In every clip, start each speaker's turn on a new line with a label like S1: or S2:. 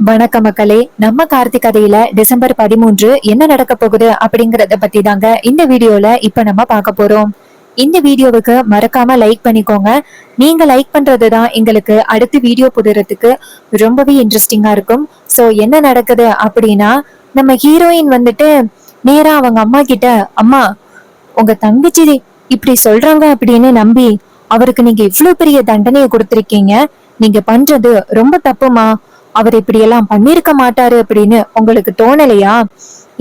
S1: வணக்க மக்களே. நம்ம கார்த்திக் கதையில டிசம்பர் 13 என்ன நடக்க போகுது அப்படிங்கறத பத்தி தாங்க இந்த வீடியோல இப்ப நம்ம பார்க்க போறோம். இந்த வீடியோவுக்கு மறக்காம லைக் பண்ணிக்கோங்க. நீங்க லைக் பண்றதுதான் எங்களுக்கு அடுத்த வீடியோ போடுறதுக்கு ரொம்பவே இன்ட்ரெஸ்டிங்கா இருக்கும். சோ என்ன நடக்குது அப்படின்னா, நம்ம ஹீரோயின் வந்துட்டு நேரா அவங்க அம்மா கிட்ட, அம்மா உங்க தங்கச்சி இப்படி சொல்றாங்க அப்படின்னு நம்பி அவருக்கு நீங்க இவ்வளவு பெரிய தண்டனையை கொடுத்திருக்கீங்க. நீங்க பண்றது ரொம்ப தப்புமா. அவர் இப்படி எல்லாம் பண்ணிருக்க மாட்டாரு அப்படின்னு உங்களுக்கு தோணலையா?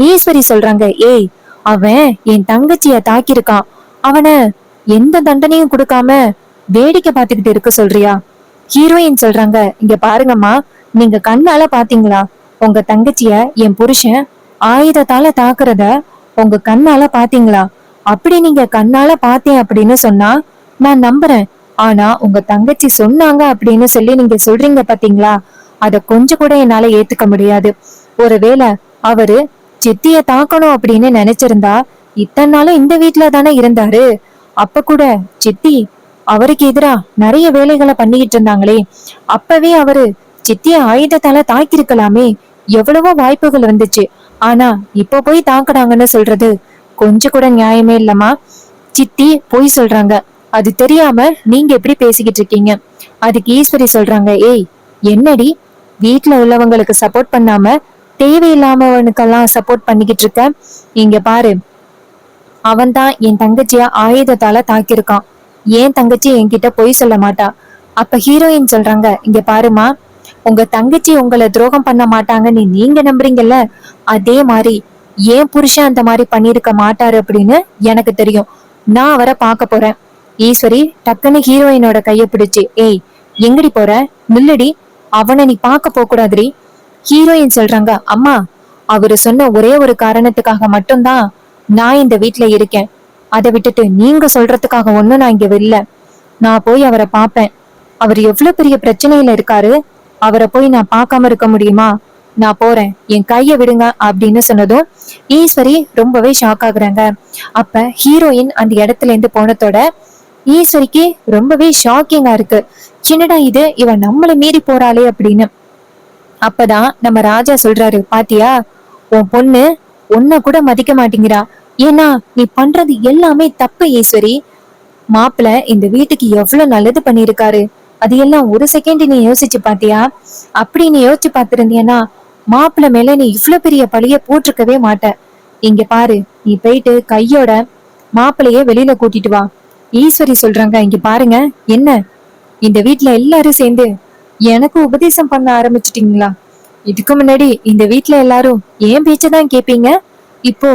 S1: ஈஸ்வரி சொல்றாங்க, ஏய் அவன் என் தங்கச்சிய தாக்கியிருக்கான். அவன எந்த தண்டனையும் கொடுக்காம வேடிக்கை பார்த்துக்கிட்டு இருக்க சொல்றியா? ஹீரோயின் சொல்றாங்க, இங்க பாருங்கம்மா, நீங்க கண்ணால பாத்தீங்களா? உங்க தங்கச்சிய என் புருஷன் ஆயுதத்தால தாக்குறத உங்க கண்ணால பாத்தீங்களா? அப்படி நீங்க கண்ணால பார்த்தேன் அப்படின்னு சொன்னா நான் நம்புறேன். ஆனா உங்க தங்கச்சி சொன்னாங்க அப்படின்னு சொல்லி நீங்க சொல்றீங்க பாத்தீங்களா, அத கொஞ்சம் கூட என்னால ஏத்துக்க முடியாது. ஒருவேளை அவரு சித்திய தாக்கணும் அப்படின்னு நினைச்சிருந்தா இத்தனை நாளும் இந்த வீட்டுல தானே இருந்தாரு. அப்ப கூட சித்தி அவருக்கு எதிரா நிறைய வேலைகளை பண்ணிக்கிட்டு இருந்தாங்களே, அப்பவே அவரு சித்திய ஆயுதத்தால தாக்கிருக்கலாமே. எவ்வளவோ வாய்ப்புகள் வந்துச்சு. ஆனா இப்ப போய் தாக்குறாங்கன்னு சொல்றது கொஞ்சம் கூட நியாயமே இல்லம்மா. சித்தி பொய் சொல்றாங்க, அது தெரியாம நீங்க எப்படி பேசிக்கிட்டு இருக்கீங்க? அதுக்கு ஈஸ்வரி சொல்றாங்க, ஏய் என்னடி வீட்டுல உள்ளவங்களுக்கு சப்போர்ட் பண்ணாம தேவையில்லாமவனுக்கெல்லாம் சப்போர்ட் பண்ணிக்கிட்டு இருக்க? இங்க பாரு, அவன் தான் என் தங்கச்சிய ஆயுதத்தால தாக்கியிருக்கான். ஏன் தங்கச்சி என்கிட்ட பொய் சொல்ல மாட்டா. அப்ப ஹீரோயின் சொல்றாங்க, இங்க பாருமா, உங்க தங்கச்சி உங்களை துரோகம் பண்ண மாட்டாங்கன்னு நீங்க நம்புறீங்கல்ல, அதே மாதிரி ஏன் புருஷன் அந்த மாதிரி பண்ணிருக்க மாட்டாரு அப்படின்னு எனக்கு தெரியும். நான் அவரை பார்க்க போறேன். ஈஸ்வரி டக்குன்னு ஹீரோயினோட கைய பிடிச்சு, ஏய் எங்கடி போற, நில்லுடி, அவனை நீ பார்க்க போக கூடாதுடி. ஹீரோயின் சொல்றாங்க, அம்மா அவரு சொன்ன ஒரே ஒரு காரணத்துக்காக மட்டும்தான் நான் இந்த வீட்டுல இருக்கேன். அதை விட்டுட்டு நீங்க சொல்றதுக்காக ஒண்ணும் நான் இங்க வரல. நான் போய் அவரை பார்ப்பேன். அவர் எவ்வளவு பெரிய பிரச்சனையில இருக்காரு, அவரை போய் நான் பார்க்காம இருக்க முடியுமா? நான் போறேன், என் கைய விடுங்க அப்படின்னு சொன்னதும் ஈஸ்வரி ரொம்பவே ஷாக் ஆகுறாங்க. அப்ப ஹீரோயின் அந்த இடத்துல இருந்து போனதோட ஈஸ்வரிக்கு ரொம்பவே ஷாக்கிங்கா இருக்கு. என்னடா இது, இவன் நம்மள மீறி போறாளே அப்படின்னு. அப்பதான் நம்ம ராஜா சொல்றாரு, பாத்தியா உன் பொண்ணு உன்ன கூட மதிக்க மாட்டேங்கிறா. ஏன்னா நீ பண்றது எல்லாமே தப்பு ஈஸ்வரி. மாப்பிள்ள இந்த வீட்டுக்கு எவ்வளவு நல்லது பண்ணிருக்காரு, அது எல்லாம் ஒரு செகண்ட் நீ யோசிச்சு பாத்தியா? அப்படி நீ யோசிச்சு பாத்திருந்தியன்னா மாப்பிள்ள மேல நீ இவ்வளவு பெரிய பழிய போட்டிருக்கவே மாட்ட. இங்க பாரு, நீ போயிட்டு கையோட மாப்பிள்ளைய வெளியில கூட்டிட்டு வா. ஈஸ்வரி சொல்றாங்க, இங்க பாருங்க, என்ன இந்த வீட்டுல எல்லாரும் சேர்ந்து எனக்கு உபதேசம் பண்ண ஆரம்பிச்சிட்டீங்களா? இதுக்கு முன்னாடி இந்த வீட்டுல எல்லாரும் ஏன் பேச்சதான் கேப்பீங்க, இப்போ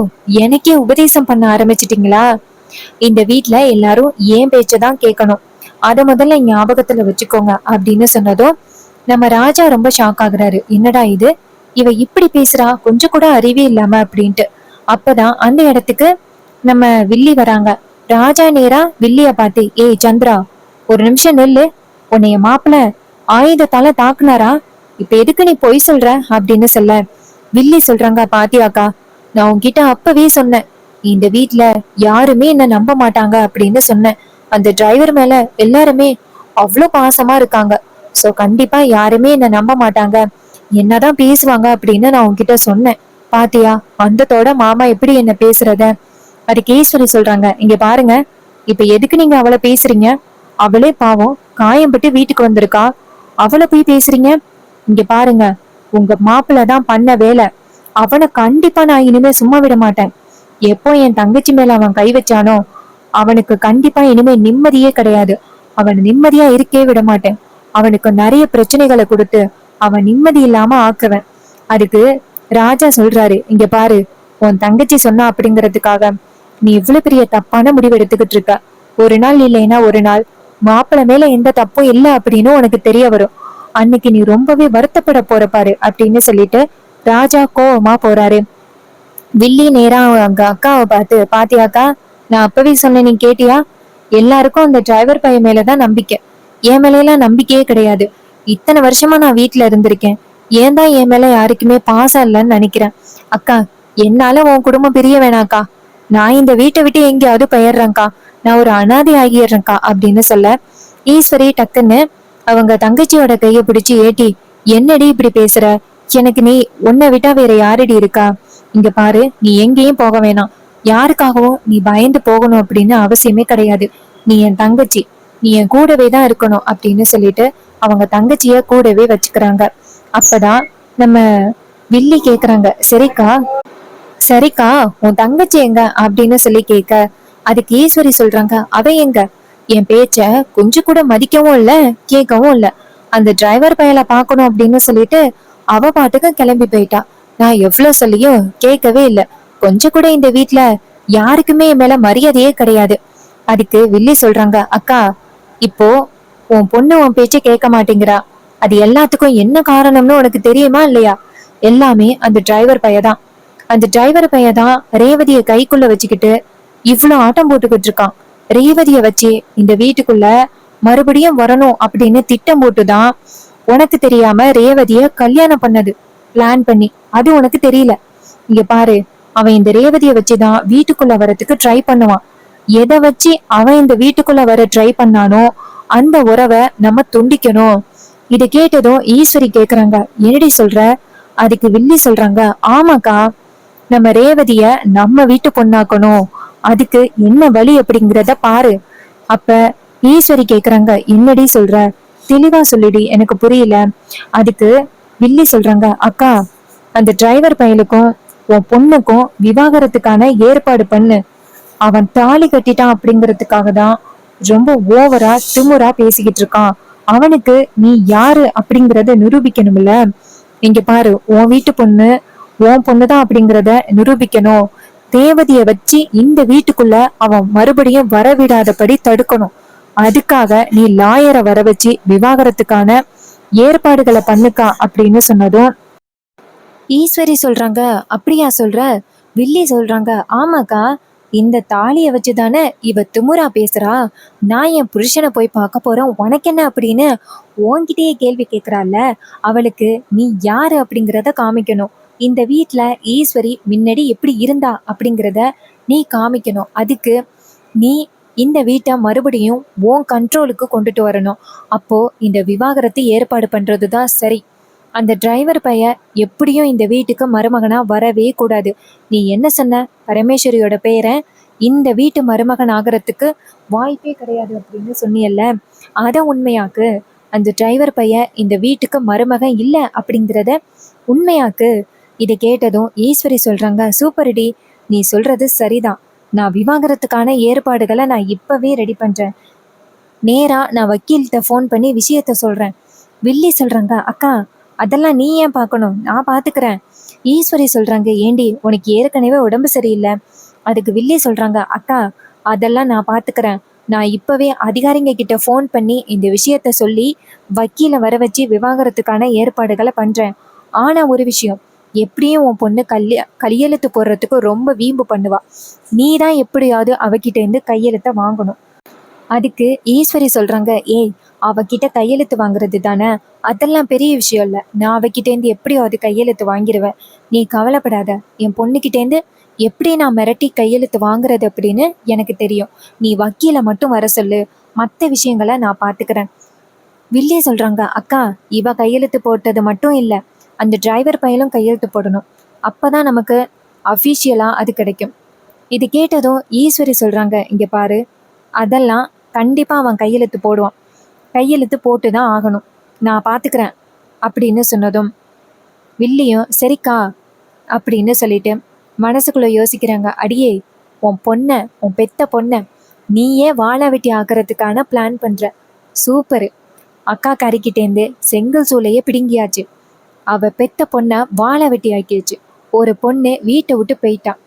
S1: எனக்கே உபதேசம் பண்ண ஆரம்பிச்சிட்டீங்களா? இந்த வீட்டுல எல்லாரும் ஏன் பேச்சதான் கேட்கணும், அத முதல்ல ஞாபகத்துல வச்சுக்கோங்க அப்படின்னு சொன்னதும் நம்ம ராஜா ரொம்ப ஷாக் ஆகுறாரு. என்னடா இது, இவ இப்படி பேசுறா, கொஞ்சம் கூட அறிவே இல்லாம அப்படின்ட்டு. அப்பதான் அந்த இடத்துக்கு நம்ம வில்லி வராங்க. ராஜா நேரா வில்லிய பார்த்து, ஏய் சந்திரா, ஒரு நிமிஷம் நெல்லு, உன்னைய மாப்பிள்ள ஆயுதத்தால தாக்குனாரா? இப்ப எதுக்கு நீ பொய் சொல்ற அப்படின்னு சொல்ல வில்லி சொல்றாங்க, பாத்தியாக்கா, நான் உன்கிட்ட அப்பவே சொன்னேன், இந்த வீட்டுல யாருமே என்ன நம்ப மாட்டாங்க அப்படின்னு சொன்னேன். அந்த டிரைவர் மேல எல்லாருமே அவ்வளவு பாசமா இருக்காங்க. சோ கண்டிப்பா யாருமே என்ன நம்ப மாட்டாங்க, என்னதான் பேசுவாங்க அப்படின்னு நான் உன்கிட்ட சொன்னேன். பாத்தியா அந்தத்தோட மாமா எப்படி என்ன பேசுறத. அதுக்கு ஈஸ்வரி சொல்றாங்க, இங்க பாருங்க, இப்ப எதுக்கு நீங்க அவளை பேசுறீங்க? அவளே பாவம் காயம்பட்டு வீட்டுக்கு வந்திருக்கா, அவளை போய் பேசுறீங்க? இங்க பாருங்க, உங்க மாப்பிள்ள தான் பண்ண வேலை. அவனை கண்டிப்பா நான் இனிமே சும்மா விட மாட்டேன். எப்போ என் தங்கச்சி மேல அவன் கை வச்சானோ அவனுக்கு கண்டிப்பா இனிமே நிம்மதியே கிடையாது. அவன் நிம்மதியா இருக்கே விட மாட்டேன். அவனுக்கு நிறைய பிரச்சனைகளை கொடுத்து அவன் நிம்மதி இல்லாம ஆக்குவேன். அதுக்கு ராஜா சொல்றாரு, இங்க பாரு, உன் தங்கச்சி சொன்னா அப்படிங்கறதுக்காக நீ இவ்வளவு பெரிய தப்பான முடிவு எடுத்துக்கிட்டு இருக்க. ஒரு நாள் இல்லைன்னா ஒரு நாள் மாப்பிள்ள மேல எந்த தப்பும் இல்ல அப்படின்னு உனக்கு தெரிய வரும். அன்னைக்கு நீ ரொம்பவே வருத்தப்பட போற பாரு அப்படின்னு சொல்லிட்டு ராஜா கோவமா போறாரு. வில்லி நேரா அங்க அக்காவை பார்த்து, பாத்தியாக்கா, நான் அப்பவே சொன்னேன், நீ கேட்டியா? எல்லாருக்கும் அந்த டிரைவர் பையன் மேலதான் நம்பிக்கை, என் மேலாம் நம்பிக்கையே கிடையாது. இத்தனை வருஷமா நான் வீட்டுல இருந்திருக்கேன், ஏன் தான் என் மேல யாருக்குமே பாசம் இல்லைன்னு நினைக்கிறேன். அக்கா, என்னால உன் குடும்பம் பிரிய வேணாக்கா. நான் இந்த வீட்டை விட்டு எங்கேயாவது பெயர்றேன்க்கா, நான் ஒரு அனாதை ஆகிடுறேன்க்கா அப்படின்னு சொல்ல ஈஸ்வரி டக்குன்னு அவங்க தங்கச்சியோட கைய பிடிச்சு, ஏட்டி என்னடி இப்படி பேசுற, எனக்கு நீ உன்னை விட்டா வேற யாரடி இருக்கா? இங்க பாரு, நீ எங்கேயும் போக வேணாம். யாருக்காகவும் நீ பயந்து போகணும் அப்படின்னு அவசியமே கிடையாது. நீ என் தங்கச்சி, நீ என் கூடவே தான் இருக்கணும் அப்படின்னு சொல்லிட்டு அவங்க தங்கச்சிய கூடவே வச்சுக்கிறாங்க. அப்பதான் நம்ம வில்லி கேக்குறாங்க, சரிக்கா சரிக்கா உன் தங்கச்சி எங்க அப்படின்னு சொல்லி கேட்க, அதுக்கு ஈஸ்வரி சொல்றாங்க, அவ எங்க? என் பேச்ச கொஞ்சம் கூட மதிக்கவும் இல்ல, கேட்கவும் இல்ல. அந்த டிரைவர் பையல பாக்கணும் அப்படின்னு சொல்லிட்டு அவ பாட்டுக்கு கிளம்பி போயிட்டா. நான் எவ்வளவு சொல்லியும் கேட்கவே இல்ல. கொஞ்சம் கூட இந்த வீட்ல யாருக்குமே என் மேல மரியாதையே கிடையாது. அதுக்கு வில்லி சொல்றாங்க, அக்கா இப்போ உன் பொண்ணு உன் பேச்ச கேட்க மாட்டேங்கிறா. அது எல்லாத்துக்கும் என்ன காரணம்னு உனக்கு தெரியுமா இல்லையா? எல்லாமே அந்த டிரைவர் பையதான். அந்த டிரைவர் பையதான் ரேவதிய கைக்குள்ள வச்சுக்கிட்டு இவ்வளவு ஆட்டம் போட்டுக்கிட்டு இருக்கான். ரேவதிய வச்சு இந்த வீட்டுக்குள்ள மறுபடியும் வரணும் அப்படின்னு திட்டம் போட்டுதான் உனக்கு தெரியாம ரேவதிய கல்யாணம் பண்ணது, பிளான் பண்ணி. அது உனக்கு தெரியல. இங்க பாரு, அவன் இந்த ரேவதிய வச்சுதான் வீட்டுக்குள்ள வரத்துக்கு ட்ரை பண்ணுவான். எதை வச்சு அவன் இந்த வீட்டுக்குள்ள வர ட்ரை பண்ணானோ அந்த உறவை நம்ம துண்டிக்கணும். இத கேட்டதும் ஈஸ்வரி கேக்குறாங்க, என்னடி சொல்ற? அதுக்கு வில்லி சொல்றாங்க, ஆமாக்கா, நம்ம ரேவதிய நம்ம வீட்டு பொண்ணாக்கணும். அதுக்கு என்ன வழி அப்படிங்கிறத பாரு. அப்ப ஈஸ்வரி கேக்குறாங்க, என்னடி சொல்ற? தெளிவா சொல்லுடி, எனக்கு புரியல. அதுக்கு வில்லி சொல்றாங்க, அக்கா அந்த டிரைவர் பையலுக்கும் உன் பொண்ணுக்கும் விவாகரத்துக்கான ஏற்பாடு பண்ணு. அவன் தாலி கட்டிட்டான் அப்படிங்கறதுக்காக தான் ரொம்ப ஓவரா திமுறா பேசிக்கிட்டு இருக்கான். அவனுக்கு நீ யாரு அப்படிங்கறத நிரூபிக்கணும்ல. இங்க பாரு, உன் வீட்டு பொண்ணு உன் பொண்ணுதான் அப்படிங்கறத நிரூபிக்கணும். தேவதைய வச்சு இந்த வீட்டுக்குள்ள அவன் மறுபடியும் வரவிடாதபடி தடுக்கணும். அதுக்காக நீ லாயரை வர வச்சு விவாகரத்துக்கான ஏற்பாடுகளை பண்ணுக்கா அப்படின்னு சொன்னதும் ஈஸ்வரி சொல்றாங்க, அப்படியா சொல்ற? வில்லி சொல்றாங்க, ஆமாக்கா, இந்த தாலிய வச்சுதானே இவ திமுறா பேசுறா. நான் என் புருஷனை போய் பார்க்க போறேன், உனக்கு என்ன அப்படின்னு உன்கிட்டயே கேள்வி கேக்குறாள்ல. அவளுக்கு நீ யாரு அப்படிங்கிறத காமிக்கணும். இந்த வீட்ல ஈஸ்வரி முன்னாடி எப்படி இருந்தா அப்படிங்கிறத நீ காமிக்கணும். அதுக்கு நீ இந்த வீட்டை மறுபடியும் உன் கண்ட்ரோலுக்கு கொண்டுட்டு வரணும். அப்போ இந்த விவாகரத்து ஏற்பாடு பண்றதுதான் சரி. அந்த டிரைவர் பையன் எப்படியும் இந்த வீட்டுக்கு மருமகனா வரவே கூடாது. நீ என்ன சொன்ன? பரமேஸ்வரியோட பேரை இந்த வீட்டு மருமகன் ஆகிறதுக்கு வாய்ப்பே கிடையாது அப்படின்னு சொன்னியல்ல, அத உண்மையாக்கு. அந்த டிரைவர் பையன் இந்த வீட்டுக்கு மருமகன் இல்ல அப்படிங்கிறத உண்மையாக்கு. இதை கேட்டதும் ஈஸ்வரி சொல்றாங்க, சூப்பர்டி, நீ சொல்றது சரிதான். நான் விவாகரத்துக்கான ஏற்பாடுகளை நான் இப்பவே ரெடி பண்றேன். நேரா நான் வக்கீல்கிட்ட ஃபோன் பண்ணி விஷயத்த சொல்றேன். வில்லி சொல்றாங்க, அக்கா அதெல்லாம் நீ ஏன் பார்க்கணும், நான் பாத்துக்கிறேன். ஈஸ்வரி சொல்றாங்க, ஏண்டி உனக்கு ஏற்கனவே உடம்பு சரியில்லை. அதுக்கு வில்லி சொல்றாங்க, அக்கா அதெல்லாம் நான் பாத்துக்கிறேன். நான் இப்பவே அதிகாரிங்க கிட்ட ஃபோன் பண்ணி இந்த விஷயத்த சொல்லி வக்கீல வர வச்சு விவாகரத்துக்கான ஏற்பாடுகளை பண்றேன். ஆனா ஒரு விஷயம், எப்படியும் உன் பொண்ணு கையெழுத்து போடுறதுக்கு ரொம்ப வீம்பு பண்ணுவா. நீ தான் எப்படியாவது அவகிட்ட இருந்து கையெழுத்த வாங்கணும். அதுக்கு ஈஸ்வரி சொல்றாங்க, ஏய் அவகிட்ட கையெழுத்து வாங்குறது தானே, அதெல்லாம் பெரிய விஷயம் இல்ல. நான் அவகிட்டேருந்து எப்படியாவது கையெழுத்து வாங்கிடுவேன். நீ கவலைப்படாத. என் பொண்ணுகிட்டேருந்து எப்படி நான் மிரட்டி கையெழுத்து வாங்குறது அப்படின்னு எனக்கு தெரியும். நீ வக்கீல மட்டும் வர சொல்லு, மற்ற விஷயங்களை நான் பாத்துக்கிறேன். வில்லிய சொல்றாங்க, அக்கா இவ கையெழுத்து போட்டது மட்டும் இல்ல, அந்த டிரைவர் பையலும் கையெழுத்து போடணும். அப்பதான் நமக்கு அஃபீஷியலா அது கிடைக்கும். இது கேட்டதும் ஈஸ்வரி சொல்றாங்க, இங்க பாரு, அதெல்லாம் கண்டிப்பா அவன் கையெழுத்து போடுவான். கையெழுத்து போட்டுதான் ஆகணும். நான் பாத்துக்கிறேன் அப்படின்னு சொன்னதும் வில்லியும் சரிக்கா அப்படின்னு சொல்லிட்டு மனசுக்குள்ள யோசிக்கிறாங்க, அடியே உன் பொண்ண, உன் பெத்த பொண்ண நீயே வாழ வெட்டி ஆக்குறதுக்கான பிளான் பண்ற. சூப்பரு. அக்கா கறிக்கிட்டேந்து செங்கல் சூளையே பிடுங்கியாச்சு. அவ பெத்த பொண்ண வாழ வெட்டி ஆக்கியாச்சு. ஒரு பொண்ணு வீட்டை விட்டு போயிட்டான்.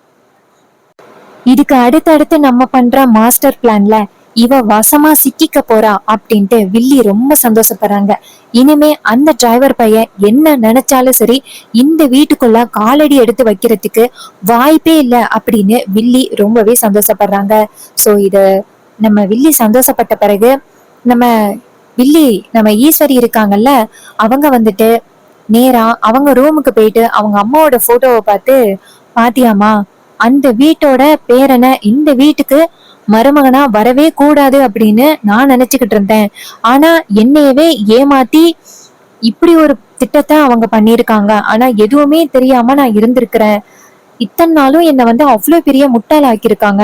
S1: இதுக்கு அடுத்தடுத்து நம்ம பண்ற மாஸ்டர் பிளான்ல இவ வசமா சிக்கிக்க போறா அப்படின்ட்டு வில்லி ரொம்ப சந்தோஷப்படுறாங்க. இனிமே அந்த டிரைவர் பையன் என்ன நினைச்சாலும் சரி, இந்த வீட்டுக்குள்ள காலடி எடுத்து வைக்கிறதுக்கு வாய்ப்பே இல்லை அப்படின்னு வில்லி ரொம்பவே சந்தோஷப்படுறாங்க. சோ இத நம்ம வில்லி சந்தோஷப்பட்ட பிறகு நம்ம வில்லி நம்ம ஈஸ்வரி இருக்காங்கல்ல, அவங்க வந்துட்டு நேரா அவங்க ரூமுக்கு போயிட்டு அவங்க அம்மாவோட போட்டோவை பார்த்து, பாத்தியாமா அந்த வீட்டோட பேரனை இந்த வீட்டுக்கு மருமகனா வரவே கூடாது அப்படின்னு நான் நினைச்சுக்கிட்டு இருந்தேன். ஆனா என்னையவே ஏமாத்தி இப்படி ஒரு திட்டத்தை அவங்க பண்ணிருக்காங்க. ஆனா எதுவுமே தெரியாம நான் இருந்திருக்கிறேன். இத்தனை நாளும் என்னை வந்து அவ்வளவு பெரிய முட்டாள் ஆக்கியிருக்காங்க.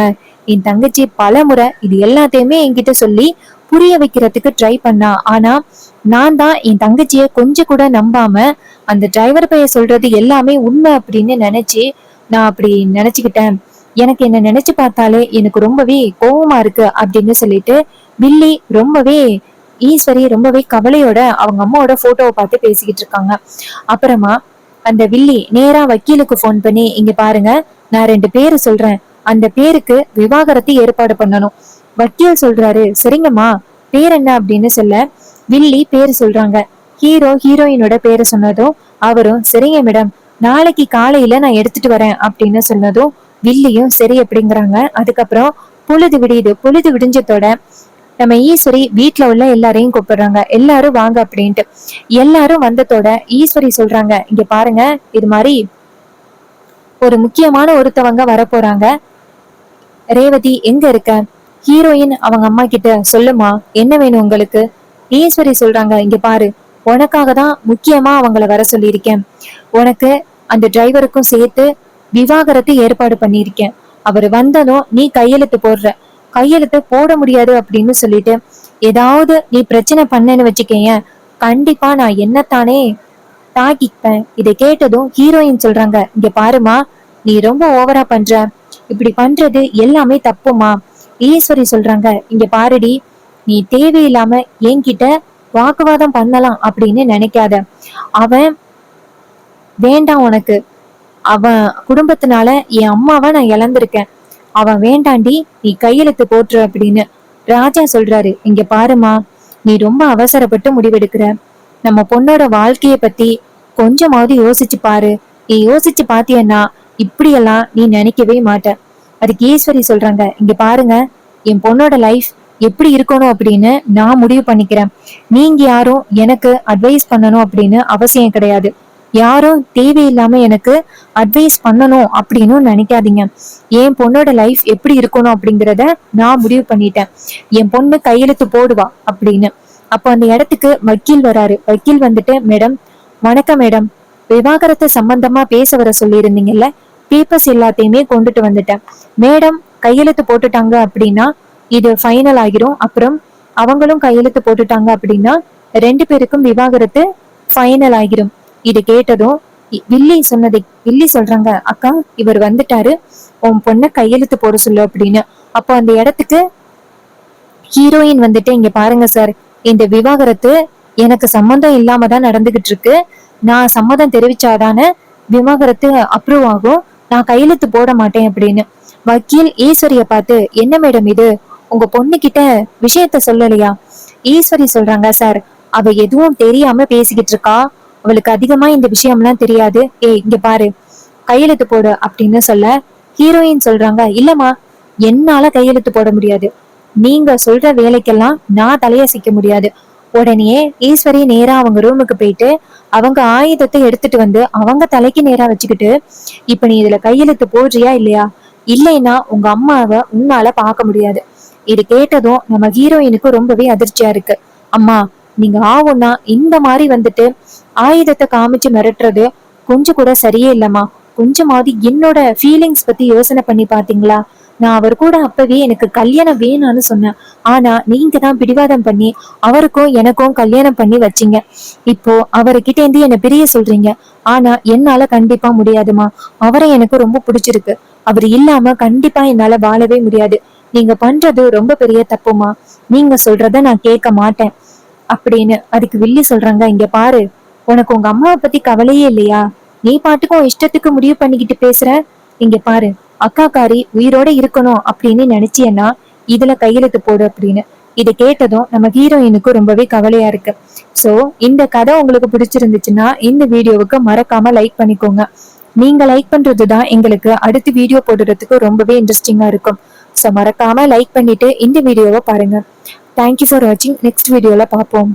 S1: என் தங்கச்சி பல முறை இது எல்லாத்தையுமே என்கிட்ட சொல்லி புரிய வைக்கிறதுக்கு ட்ரை பண்ணா. ஆனா நான் தான் என் தங்கச்சிய கொஞ்சம் கூட நம்பாம அந்த டிரைவர் பையன் சொல்றது எல்லாமே உண்மை அப்படின்னு நினைச்சு நான் அப்படி நினைச்சுக்கிட்டேன். எனக்கு என்ன நினைச்சு பார்த்தாலே எனக்கு ரொம்பவே கோவமா இருக்கு அப்படின்னு சொல்லிட்டு வில்லி ரொம்பவே ஈஸ்வரி ரொம்பவே கவலையோட அவங்க அம்மாவோட போட்டோவை பார்த்து பேசிக்கிட்டு இருக்காங்க. அப்புறமா அந்த வில்லி நேரா வக்கீலுக்கு போன் பண்ணி, இங்க பாருங்க, நான் 2 பேரு சொல்றேன், அந்த பேருக்கு விவாகரத்து ஏற்பாடு பண்ணணும். வக்கீல் சொல்றாரு, சரிங்கம்மா, பேர் என்ன அப்படின்னு சொல்ல வில்லி பேரு சொல்றாங்க. ஹீரோயினோட பேரை சொன்னதும் அவரும் சரிங்க மேடம், நாளைக்கு காலையில நான் எடுத்துட்டு வரேன் அப்படின்னு சொன்னதும் வில்லியும் சரி அப்படிங்கிறாங்க. அதுக்கப்புறம் பொழுது விடிஞ்சதோட நம்ம ஈஸ்வரி வீட்டுல உள்ள எல்லாரையும் கூப்பிடுறாங்க. எல்லாரும் வாங்க அப்படின்ட்டு எல்லாரும் வந்ததோட ஈஸ்வரி சொல்றாங்க, இங்க பாருங்க, இது மாதிரி ஒரு முக்கியமான ஒருத்தவங்க வரப்போறாங்க. ரேவதி எங்க இருக்க? ஹீரோயின் அவங்க அம்மா கிட்ட சொல்லுமா, என்ன வேணும் உங்களுக்கு? ஈஸ்வரி சொல்றாங்க, இங்க பாரு, உனக்காக தான் முக்கியமா அவங்கள வர சொல்லியிருக்கேன். உனக்கு அந்த டிரைவருக்கும் சேர்த்து விவாகரத்து ஏற்பாடு பண்ணியிருக்கேன். அவர் வந்ததும் நீ கையெழுத்து போட முடியாது அப்படின்னு சொல்லிட்டு ஏதாவது நீ பிரச்சனை பண்ணன்னு வச்சுக்கேன், கண்டிப்பா நான் என்னத்தானே தாக்கிப்பேன். இதை கேட்டதும் ஹீரோயின் சொல்றாங்க, இங்க பாருமா, நீ ரொம்ப ஓவரா பண்ற, இப்படி பண்றது எல்லாமே தப்புமா. ஈஸ்வரி சொல்றாங்க, இங்க பாருடி, நீ தேவையில்லாம என்கிட்ட வாக்குவாதம் பண்ணலாம் அப்படின்னு நினைக்காத. அவன் வேண்டாம் உனக்கு. அவன் குடும்பத்தினால என் அம்மாவை நான் இழந்திருக்கேன். அவன் வேண்டாண்டி, நீ கையெழுத்து போட்டுற அப்படின்னு ராஜா சொல்றாரு. இங்க பாருமா, நீ ரொம்ப அவசரப்பட்டு முடிவெடுக்கிற. நம்ம பொண்ணோட வாழ்க்கைய பத்தி கொஞ்சமாவது யோசிச்சு பாரு. நீ யோசிச்சு பாத்தியன்னா இப்படியெல்லாம் நீ நினைக்கவே மாட்ட. அதுக்கு ஈஸ்வரி சொல்றாங்க, இங்க பாருங்க, என் பொண்ணோட லைஃப் எப்படி இருக்கணும் அப்படின்னு நான் முடிவு பண்ணிக்கிறேன். நீங்க யாரும் எனக்கு அட்வைஸ் பண்ணணும் அப்படின்னு அவசியம் கிடையாது. யாரும் தேவையில்லாம எனக்கு அட்வைஸ் பண்ணணும் அப்படின்னு நினைக்காதீங்க. என் பொண்ணோட லைஃப் எப்படி இருக்கணும் அப்படிங்கிறத நான் முடிவு பண்ணிட்டேன். என் பொண்ணு கையெழுத்து போடுவா அப்படின்னு. அப்போ அந்த இடத்துக்கு வக்கீல் வராரு. வக்கீல் வந்துட்டு, மேடம் வணக்கம் மேடம், விவாகரத்து சம்பந்தமா பேச வர சொல்லியிருந்தீங்கல்ல, பேப்பர்ஸ் எல்லாத்தையுமே கொண்டுட்டு வந்துட்டேன் மேடம். கையெழுத்து போட்டுட்டாங்க அப்படின்னா இது ஃபைனல் ஆகிரும். அப்புறம் அவங்களும் கையெழுத்து போட்டுட்டாங்க அப்படின்னா 2 பேருக்கும் விவாகரத்து ஃபைனல் ஆகிரும். இது கேட்டதும் வில்லி சொல்றாங்க, அக்கா இவர் வந்துட்டாரு, உன் பொண்ண கையெழுத்து போட சொல்லு அப்படின்னு. அப்போ அந்த இடத்துக்கு ஹீரோயின் வந்துட்டு, இங்க பாருங்க சார், இந்த விவாகரத்து எனக்கு சம்மந்தம் இல்லாம தான் நடந்துகிட்டு இருக்கு. நான் சம்மதம் தெரிவிச்சாதானே விவாகரத்து அப்ரூவ் ஆகும். நான் கையெழுத்து போட மாட்டேன் அப்படின்னு. வக்கீல் ஈஸ்வரிய பார்த்து, என்ன மேடம் இது, உங்க பொண்ணு கிட்ட விஷயத்த சொல்லலையா? ஈஸ்வரி சொல்றாங்க, சார் அவ எதுவும் தெரியாம பேசிக்கிட்டு இருக்கா, அவளுக்கு அதிகமா இந்த விஷயம்லாம் தெரியாது. இங்க பாரு, கையெழுத்து போடு அப்படின்னு சொல்ல ஹீரோயின் சொல்றாங்க, இல்லம்மா, என்னால கையெழுத்து போட முடியாது. நீங்க சொல்ற வேலைக்கெல்லாம் நான் தலையசைக்க முடியாது. உடனே ஈஸ்வரி நேரா அவங்க ரூமுக்கு போயிட்டு அவங்க ஆயுதத்தை எடுத்துட்டு வந்து அவங்க தலைக்கு நேரா வச்சுக்கிட்டு, இப்ப நீ இதுல கையெழுத்து போடுறியா இல்லையா? இல்லைன்னா உங்க அம்மாவை உன்னால பார்க்க முடியாது. இது கேட்டதும் நம்ம ஹீரோயினுக்கு ரொம்பவே அதிர்ச்சியா இருக்கு. அம்மா, நீங்க ஆவுன்னா இந்த மாதிரி வந்துட்டு ஆயுதத்தை காமிச்சு மிரட்டுறது கொஞ்சம் கூட சரியே இல்லம்மா. கொஞ்சமாவது என்னோட ஃபீலிங்ஸ் பத்தி யோசனை பண்ணி பாத்தீங்களா? நான் அவர் கூட அப்பவே எனக்கு கல்யாணம் வேணான்னு சொன்னேன். ஆனா நீங்க தான் பிடிவாதம் பண்ணி அவருக்கும் எனக்கும் கல்யாணம் பண்ணி வச்சீங்க. இப்போ அவர்கிட்ட இருந்து என்ன பிரிய சொல்றீங்க. ஆனா என்னால கண்டிப்பா முடியாதுமா. அவரை எனக்கு ரொம்ப பிடிச்சிருக்கு. அவர் இல்லாம கண்டிப்பா என்னால வாழவே முடியாது. நீங்க பண்றது ரொம்ப பெரிய தப்புமா. நீங்க சொல்றத நான் கேட்க மாட்டேன் அப்படின்னு. அதுக்கு வில்லி சொல்றாங்க, இங்க பாரு, உனக்கு உங்க அம்மாவை பத்தி கவலையே இல்லையா? நீ பாட்டுக்கும் இஷ்டத்துக்கு முடிவு பண்ணிக்கிட்டு பேசுற. இங்க பாரு, அக்காக்காரி உயிரோட இருக்கணும் அப்படின்னு நினைச்சியன்னா இதுல கையெழுத்து போடு அப்படின்னு. இதை கேட்டதும் நம்ம ஹீரோயினுக்கு ரொம்பவே கவலையா இருக்கு. சோ இந்த கதை உங்களுக்கு பிடிச்சிருந்துச்சுன்னா இந்த வீடியோவுக்கு மறக்காம லைக் பண்ணிக்கோங்க. நீங்க லைக் பண்றதுதான் எங்களுக்கு அடுத்து வீடியோ போடுறதுக்கு ரொம்பவே இன்ட்ரெஸ்டிங்கா இருக்கும். சோ மறக்காம லைக் பண்ணிட்டு இந்த வீடியோவை பாருங்க. தேங்க்யூ ஃபார் வாட்சிங். நெக்ஸ்ட் வீடியோல பார்ப்போம்.